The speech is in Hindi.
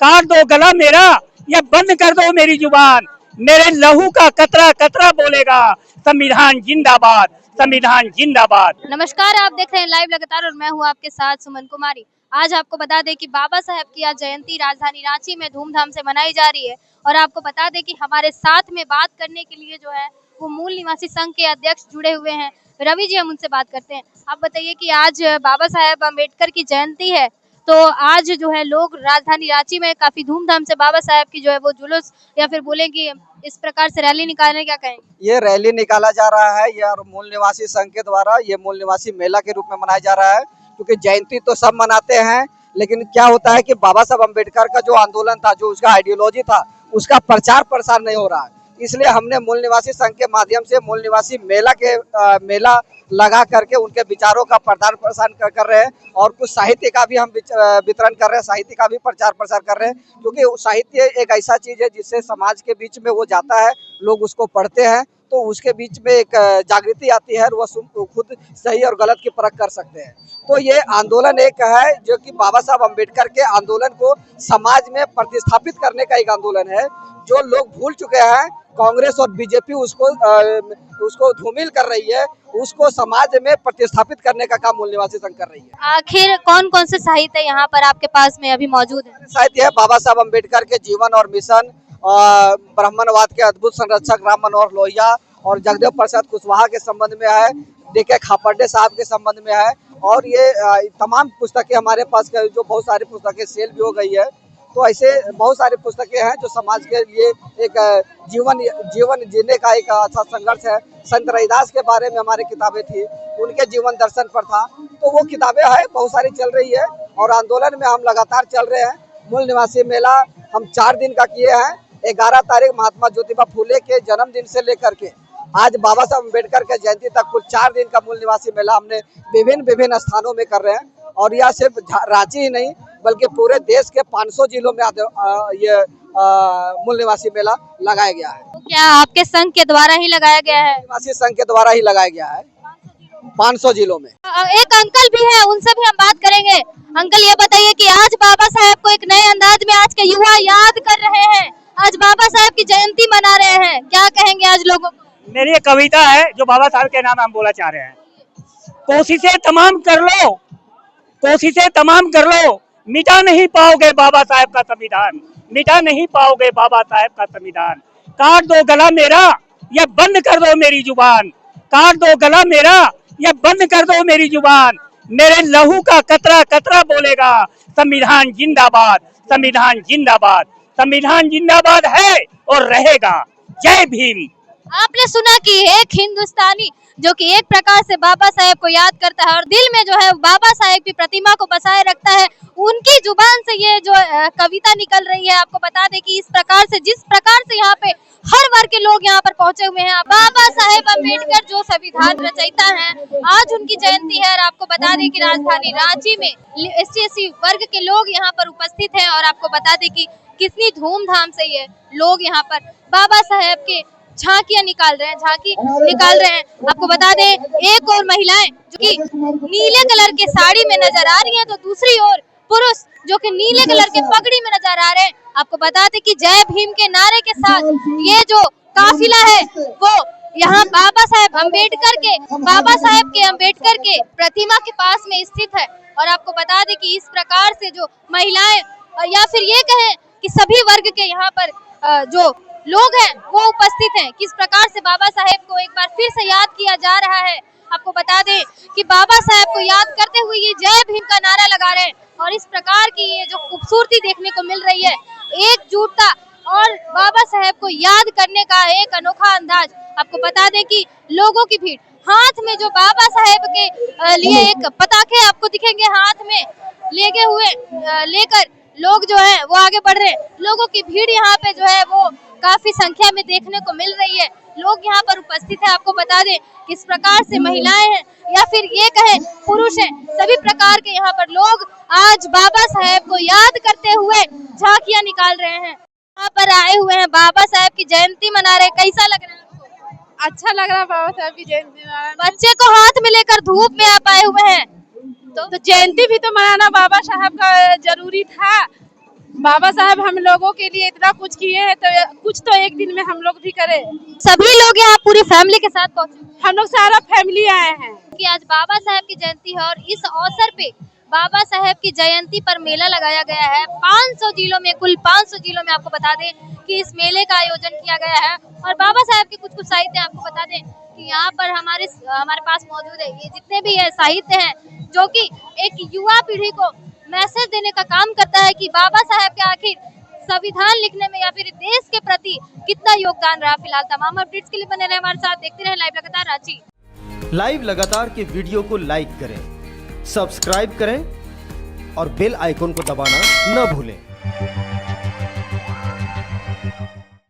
काट दो गला मेरा या बंद कर दो मेरी जुबान, मेरे लहू का कतरा कतरा बोलेगा संविधान जिंदाबाद, संविधान जिंदाबाद। नमस्कार, आप देख रहे हैं लाइव लगातार और मैं हूं आपके साथ सुमन कुमारी। आज आपको बता दें कि बाबा साहेब की आज जयंती राजधानी रांची में धूमधाम से मनाई जा रही है और आपको बता दें कि हमारे साथ में बात करने के लिए जो है वो मूल निवासी संघ के अध्यक्ष जुड़े हुए हैं। रवि जी, हम उनसे बात करते हैं। आप बताइए कि आज बाबा साहेब अम्बेडकर की जयंती है, तो आज जो है लोग राजधानी रांची में काफी धूमधाम से बाबा साहेब की जो है वो जुलूस या फिर बोले कि इस प्रकार से रैली निकालने, क्या कहेंगे? ये रैली निकाला जा रहा है यार मूल निवासी संघ के द्वारा। ये मूल निवासी मेला के रूप में मनाया जा रहा है, क्योंकि जयंती तो सब मनाते हैं, लेकिन क्या होता है कि बाबा साहब अम्बेडकर का जो आंदोलन था, जो उसका आइडियोलॉजी था, उसका प्रचार प्रसार नहीं हो रहा है। इसलिए हमने मूल निवासी संघ के माध्यम से मूल निवासी मेला लगा करके उनके विचारों का प्रचार प्रसार कर रहे हैं और कुछ साहित्य का भी हम वितरण कर रहे हैं, साहित्य का भी प्रचार प्रसार कर रहे हैं, क्योंकि साहित्य एक ऐसा चीज है जिससे समाज के बीच में वो जाता है, लोग उसको पढ़ते हैं तो उसके बीच में एक जागृति आती है और वह खुद सही और गलत की परख कर सकते हैं। तो ये आंदोलन एक है जो कि बाबा साहब अम्बेडकर के आंदोलन को समाज में प्रतिस्थापित करने का एक आंदोलन है। जो लोग भूल चुके हैं, कांग्रेस और बीजेपी उसको धूमिल कर रही है, उसको समाज में प्रतिस्थापित करने का काम मूल निवासी संघ कर रही है। आखिर कौन कौन से साहित्य यहाँ पर आपके पास में अभी मौजूद है? साहित्य है बाबा साहब अम्बेडकर के जीवन और मिशन, ब्राह्मणवाद के अद्भुत संरक्षक राम मनोहर लोहिया और जगदेव प्रसाद कुशवाहा के संबंध में है, डीके खापर्डे साहब के संबंध में है, और ये तमाम पुस्तकें हमारे पास जो बहुत सारी पुस्तकें सेल भी हो गई है। तो ऐसे बहुत सारी पुस्तकें हैं जो समाज के लिए एक जीवन जीने का एक अच्छा संघर्ष है। संत रविदास के बारे में हमारी किताबें थी, उनके जीवन दर्शन पर था, तो वो किताबें है बहुत सारी चल रही है और आंदोलन में हम लगातार चल रहे हैं। मूल निवासी मेला हम 4 दिन का किए हैं। 11 तारीख महात्मा ज्योतिबा फूले के जन्मदिन से लेकर के आज बाबा साहब अम्बेडकर के जयंती तक कुल 4 दिन का मूल निवासी मेला हमने विभिन्न स्थानों में कर रहे हैं। और यह सिर्फ रांची ही नहीं बल्कि पूरे देश के 500 जिलों में ये मूल निवासी मेला लगाया गया है। तो क्या आपके संघ के द्वारा ही लगाया गया है? निवासी संघ के द्वारा ही लगाया गया है 500 जिलों में। एक अंकल भी है, उनसे भी हम बात करेंगे। अंकल, ये बताइए कि आज बाबा साहेब को एक नए अंदाज में आज के युवा याद कर रहे हैं, आज बाबा साहेब की जयंती मना रहे हैं, क्या कहेंगे आज लोगों को? मेरी एक कविता है जो बाबा साहब के नाम हम बोलना चाह रहे हैं। कोशिशें तमाम कर लो, कोशिशें तमाम कर लो, मिटा नहीं पाओगे बाबा साहेब का संविधान, मिटा नहीं पाओगे बाबा साहेब का संविधान। काट दो गला मेरा या बंद कर दो मेरी जुबान, काट दो गला मेरा या बंद कर दो मेरी जुबान, मेरे लहू का कतरा कतरा बोलेगा संविधान जिंदाबाद, संविधान जिंदाबाद, संविधान जिंदाबाद है और रहेगा। जय भीम। आपने सुना कि एक हिंदुस्तानी जो कि एक प्रकार से बाबा साहेब को याद करता है और दिल में जो है बाबा साहेब की प्रतिमा को बसाए रखता है, उनकी जुबान से ये जो कविता निकल रही है। आपको बता दें कि इस प्रकार से, जिस प्रकार से यहाँ पे हर वर्ग के लोग यहाँ पर पहुंचे हुए हैं, बाबा साहेब अम्बेडकर जो संविधान रचयिता हैं, आज उनकी जयंती है। और आपको बता दें कि राजधानी रांची में SC वर्ग के लोग यहाँ पर उपस्थित हैं और आपको बता दें कि कितनी धूमधाम से ये लोग यहाँ पर बाबा साहेब के झांकी निकाल रहे हैं। आपको बता दें, एक और महिलाएं जो कि नीले कलर के साड़ी में नजर आ रही हैं, तो दूसरी ओर पुरुष जो कि नीले कलर के पगड़ी में नजर आ रहे हैं। आपको बता दें कि जय भीम के नारे के साथ ये जो काफिला है वो यहाँ बाबा साहेब अम्बेडकर के प्रतिमा के पास में स्थित है। और आपको बता दें कि इस प्रकार से जो महिलाएं या फिर ये कहें कि सभी वर्ग के यहाँ पर जो लोग हैं वो उपस्थित हैं, किस प्रकार से बाबा साहेब को एक बार फिर से याद किया जा रहा है। आपको बता दें कि बाबा साहेब को याद करते हुए ये जय भीम का नारा लगा रहे हैं और इस प्रकार की ये जो खूबसूरती देखने को मिल रही है, एकजुटता और बाबा साहेब को याद करने का एक अनोखा अंदाज। आपको बता दें कि लोगों की भीड़, हाथ में जो बाबा साहेब के लिए एक पताखे आपको दिखेंगे हाथ में लेकर लोग जो है वो आगे बढ़ रहे हैं। लोगों की भीड़ यहाँ पे जो है वो काफी संख्या में देखने को मिल रही है, लोग यहाँ पर उपस्थित है। आपको बता दें किस प्रकार से महिलाएं हैं या फिर ये कहें पुरुष हैं, सभी प्रकार के यहाँ पर लोग आज बाबा साहेब को याद करते हुए झांकियां निकाल रहे हैं। यहाँ पर आए हुए हैं, बाबा साहेब की जयंती मना रहे, कैसा लग रहा है आपको? अच्छा लग रहा है बाबा साहब की जयंती मनाना। बच्चे को हाथ में लेकर धूप में आप आए हुए हैं, तो जयंती भी तो मनाना बाबा साहब का जरूरी था। बाबा साहब हम लोगों के लिए इतना कुछ किए हैं, तो कुछ तो एक दिन में हम लोग भी करें। सभी लोग यहाँ पूरी फैमिली के साथ पहुँचे हम लोग सारा फैमिली आए हैं। कि आज बाबा साहब की जयंती है और इस अवसर पे बाबा साहब की जयंती पर मेला लगाया गया है। 500 जिलों में, कुल 500 जिलों में आपको बता दें कि इस मेले का आयोजन किया गया है। और बाबा साहब के कुछ साहित्य आपको बता दें कि यहाँ पर हमारे पास मौजूद है। ये जितने भी है साहित्य हैं जो कि एक युवा पीढ़ी को मैसेज देने का काम करता है कि बाबा साहब के आखिर संविधान लिखने में या फिर देश के प्रति कितना योगदान रहा। फिलहाल तमाम अपडेट्स के लिए बने रहे हमारे साथ, देखते रहे लाइव लगातार रांची। लाइव लगातार के वीडियो को लाइक करें, सब्सक्राइब करें और बेल आइकन को दबाना न भूलें।